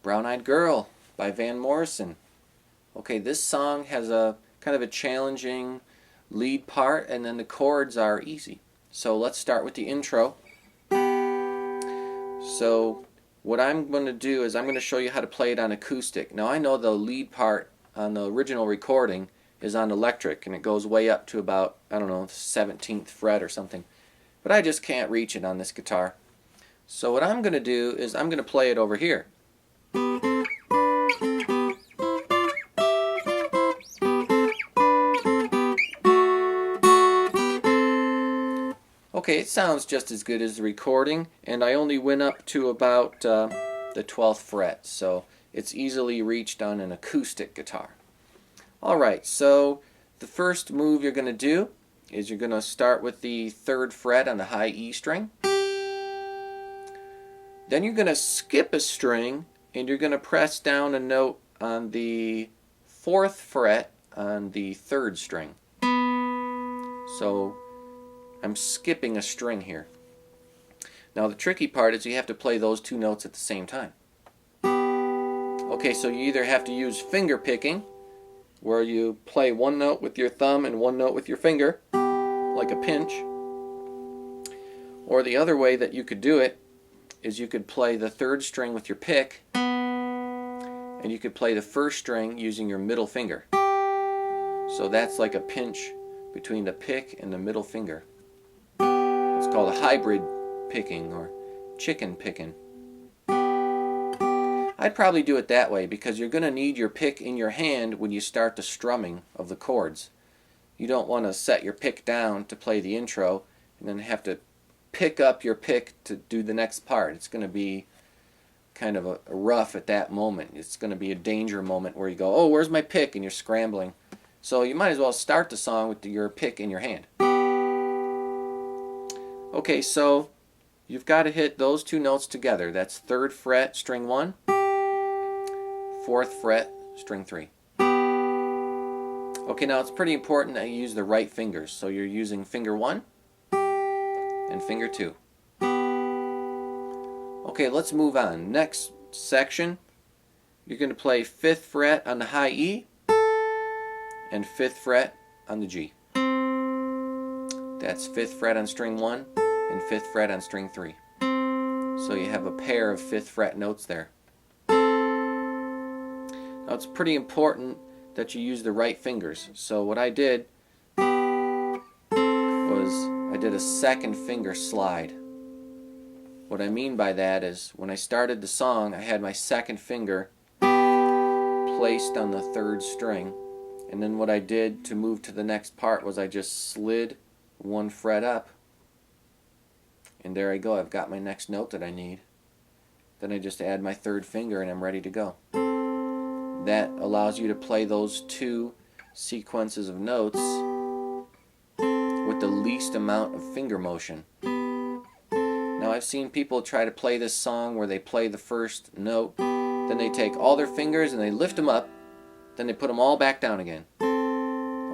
Brown-Eyed Girl by Van Morrison. Okay, this song has a kind of a challenging lead part, and then the chords are easy. So let's start with the intro. So what I'm going to do is I'm going to show you how to play it on acoustic. Now I know the lead part on the original recording is on electric, and it goes way up to about, I don't know, 17th fret or something. But I just can't reach it on this guitar. So what I'm going to do is I'm going to play it over here. Okay, it sounds just as good as the recording, and I only went up to about the 12th fret, so it's easily reached on an acoustic guitar. Alright, so the first move you're going to do is you're going to start with the 3rd fret on the high E string. Then you're going to skip a string and you're going to press down a note on the 4th fret on the 3rd string. So I'm skipping a string here. Now the tricky part is you have to play those two notes at the same time. Okay, so you either have to use finger picking, where you play one note with your thumb and one note with your finger, like a pinch. Or the other way that you could do it is you could play the 3rd string with your pick, and you could play the 1st string using your middle finger. So that's like a pinch between the pick and the middle finger. It's called a hybrid picking or chicken picking. I'd probably do it that way because you're going to need your pick in your hand when you start the strumming of the chords. You don't want to set your pick down to play the intro and then have to pick up your pick to do the next part. It's going to be kind of a rough at that moment. It's going to be a danger moment where you go, oh, where's my pick? And you're scrambling. So you might as well start the song with your pick in your hand. Okay, so you've got to hit those two notes together. That's 3rd fret, string 1, 4th fret, string 3. Okay, now it's pretty important that you use the right fingers. So you're using finger 1 and finger 2. Okay, let's move on. Next section, you're going to play 5th fret on the high E and 5th fret on the G. That's 5th fret on string 1 and 5th fret on string 3. So you have a pair of 5th fret notes there. Now it's pretty important that you use the right fingers. So what I did was I did a 2nd finger slide. What I mean by that is when I started the song, I had my 2nd finger placed on the 3rd string, and then what I did to move to the next part was I just slid 1 fret up, and there I go, I've got my next note that I need. Then I just add my 3rd finger and I'm ready to go. That allows you to play those two sequences of notes with the least amount of finger motion. Now I've seen people try to play this song where they play the 1st note, then they take all their fingers and they lift them up, then they put them all back down again.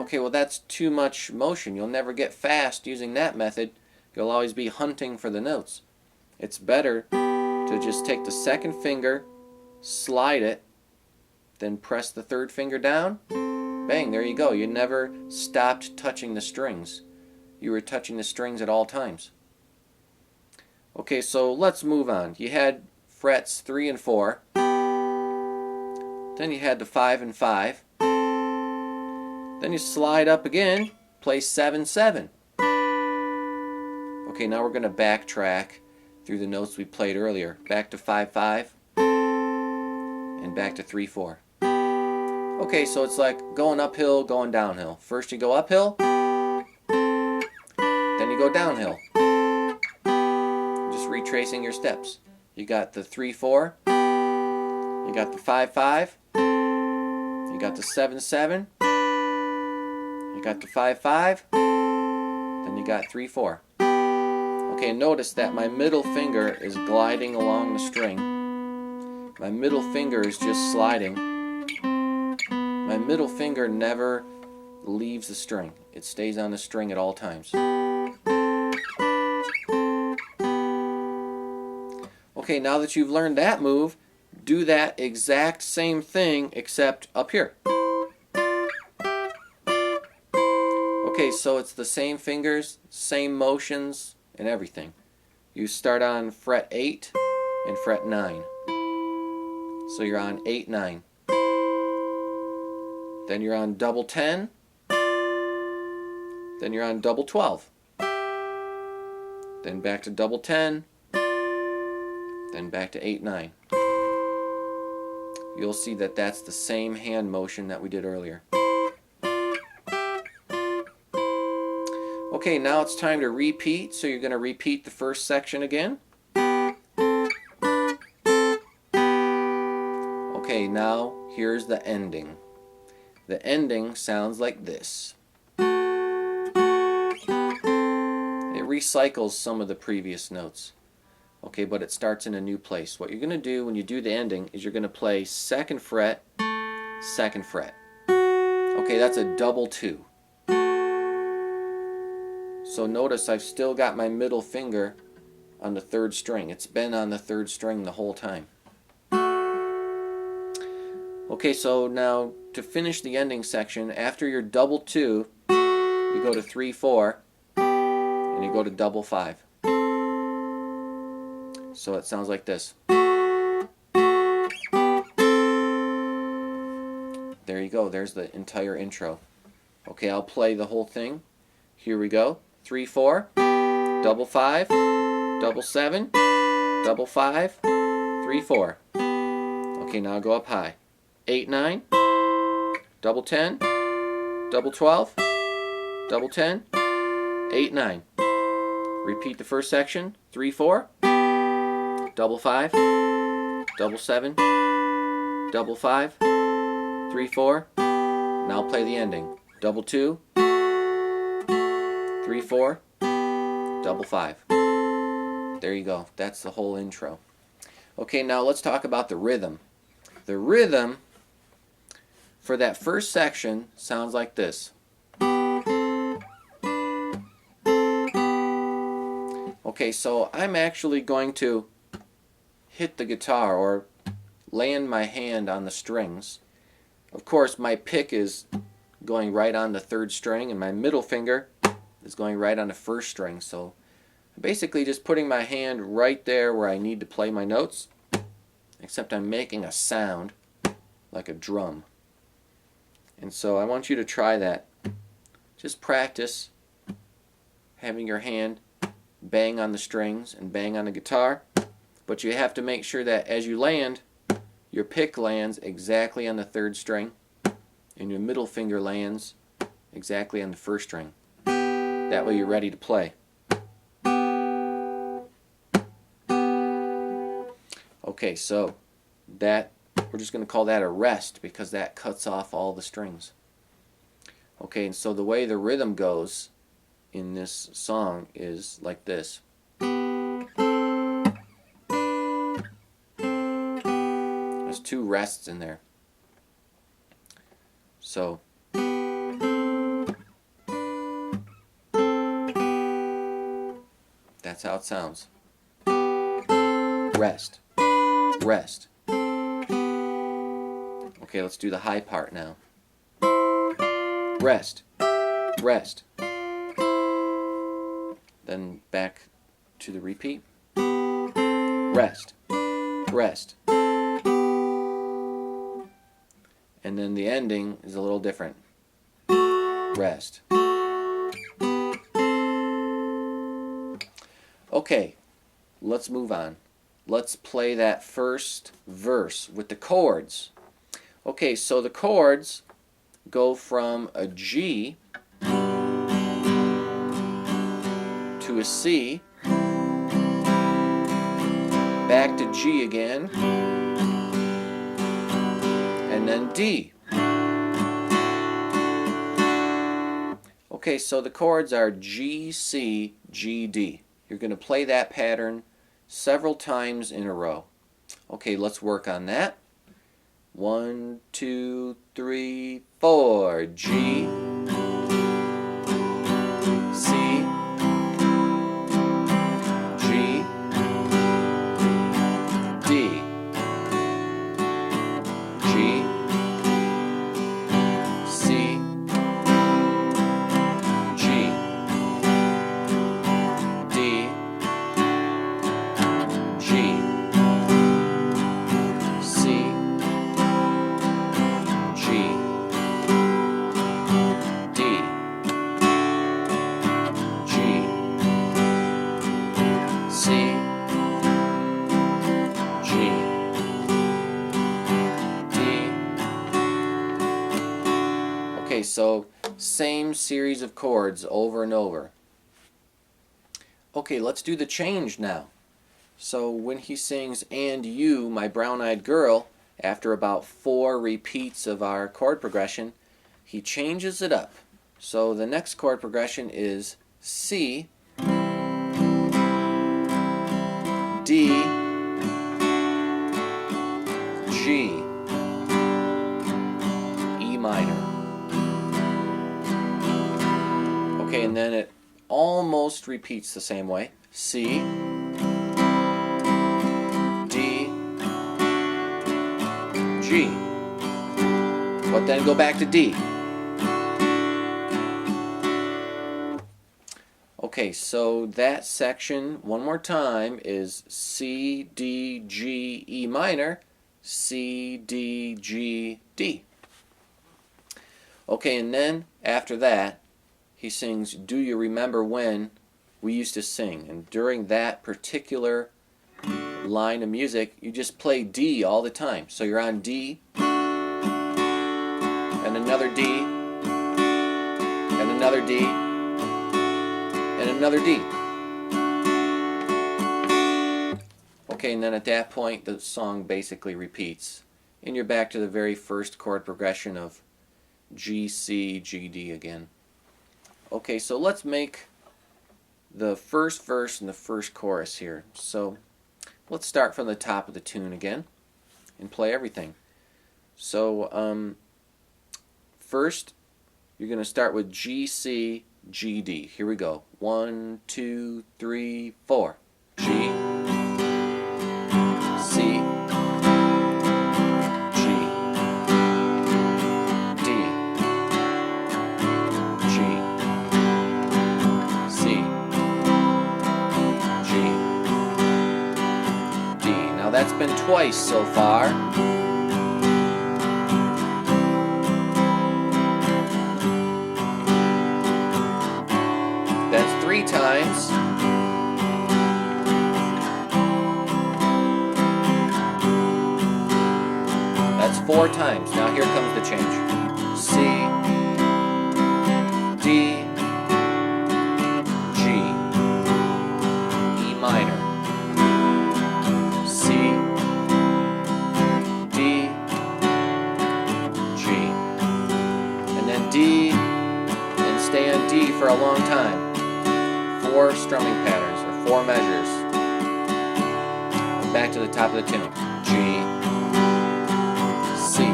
Okay, well that's too much motion. You'll never get fast using that method. You'll always be hunting for the notes. It's better to just take the 2nd finger, slide it, then press the 3rd finger down. Bang, there you go. You never stopped touching the strings. You were touching the strings at all times. Okay, so let's move on. You had frets 3 and 4. Then you had the 5 and 5. Then you slide up again, play 7, 7. Okay, now we're going to backtrack through the notes we played earlier. Back to 5, 5. And back to 3, 4. Okay, so it's like going uphill, going downhill. First you go uphill, then you go downhill. Just retracing your steps. You got the 3, 4, you got the 5, 5, you got the 7, 7, you got the 5, 5, then you got 3, 4. Okay, notice that my middle finger is gliding along the string. My middle finger is just sliding. My middle finger never leaves the string. It stays on the string at all times. Okay, now that you've learned that move, do that exact same thing except up here. Okay, so it's the same fingers, same motions, and everything. You start on fret 8 and fret 9. So you're on 8, 9. Then you're on double 10. Then you're on double 12. Then back to double 10. Then back to 8, 9. You'll see that that's the same hand motion that we did earlier. Okay, now it's time to repeat, so you're going to repeat the first section again. Okay, now here's the ending. The ending sounds like this. It recycles some of the previous notes. Okay, but it starts in a new place. What you're going to do when you do the ending is you're going to play 2nd fret, 2nd fret. Okay, that's a double 2. So notice I've still got my middle finger on the 3rd string. It's been on the 3rd string the whole time. Okay, so now to finish the ending section, after your double 2, you go to 3, 4, and you go to double 5. So it sounds like this. There you go, there's the entire intro. Okay, I'll play the whole thing. Here we go. 3, 4, double 5, double 7, double 5, 3, 4. Okay, now go up high. 8, 9, double 10, double 12, double 10, 8, 9. Repeat the first section. 3, 4, double 5, double 7, double 5, 3, 4. Now play the ending. Double 2, 3, 4, double 5. There you go. That's the whole intro. Okay, now let's talk about the rhythm. The rhythm for that first section sounds like this. Okay, so I'm actually going to hit the guitar or land my hand on the strings. Of course, my pick is going right on the 3rd string and my middle finger is going right on the 1st string. So I'm basically just putting my hand right there where I need to play my notes, except I'm making a sound like a drum. And so I want you to try that. Just practice having your hand bang on the strings and bang on the guitar, but you have to make sure that as you land, your pick lands exactly on the 3rd string and your middle finger lands exactly on the 1st string. That way you're ready to play. Okay, so that we're just going to call that a rest because that cuts off all the strings. Okay, and so the way the rhythm goes in this song is like this. There's 2 rests in there. So that's how it sounds. Rest. Rest. Okay, let's do the high part now. Rest. Rest. Then back to the repeat. Rest. Rest. And then the ending is a little different. Rest. Okay, let's move on. Let's play that first verse with the chords. Okay, so the chords go from a G to a C, back to G again, and then D. Okay, so the chords are G, C, G, D. You're going to play that pattern several times in a row. Okay, let's work on that. 1, 2, 3, 4. G, C, G, D. G, C, G, D, G, C, G, D, G, C, G, D. Okay, so same series of chords over and over. Okay, let's do the change now. So when he sings "And You, My Brown-Eyed Girl," after about 4 repeats of our chord progression, he changes it up. So the next chord progression is C, D, G, E minor. Okay, and then it almost repeats the same way. C, D, G. But then go back to D. Okay, so that section, one more time, is C, D, G, E minor, C, D, G, D. Okay, and then after that, he sings "Do You Remember When We Used to Sing?" And during that particular line of music, you just play D all the time. So you're on D, and another D, and another D, and another D. Okay, and then at that point the song basically repeats, and you're back to the very first chord progression of G, C, G, D again. Okay, so let's make the first verse and the first chorus here. So let's start from the top of the tune again and play everything. So first you're going to start with G, C, G, D. Here we go. 1, 2, 3, 4. G, C, G, D, G, C, G, D. Now that's been twice so far. That's 3 times. That's 4 times. Now here comes the change. C, D, G, E minor, C, D, G, and then D, and stay on D for a long time. 4 strumming patterns, or 4 measures. And back to the top of the tune. G, C,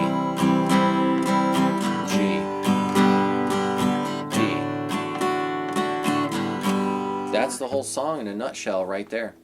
G, D. That's the whole song in a nutshell right there.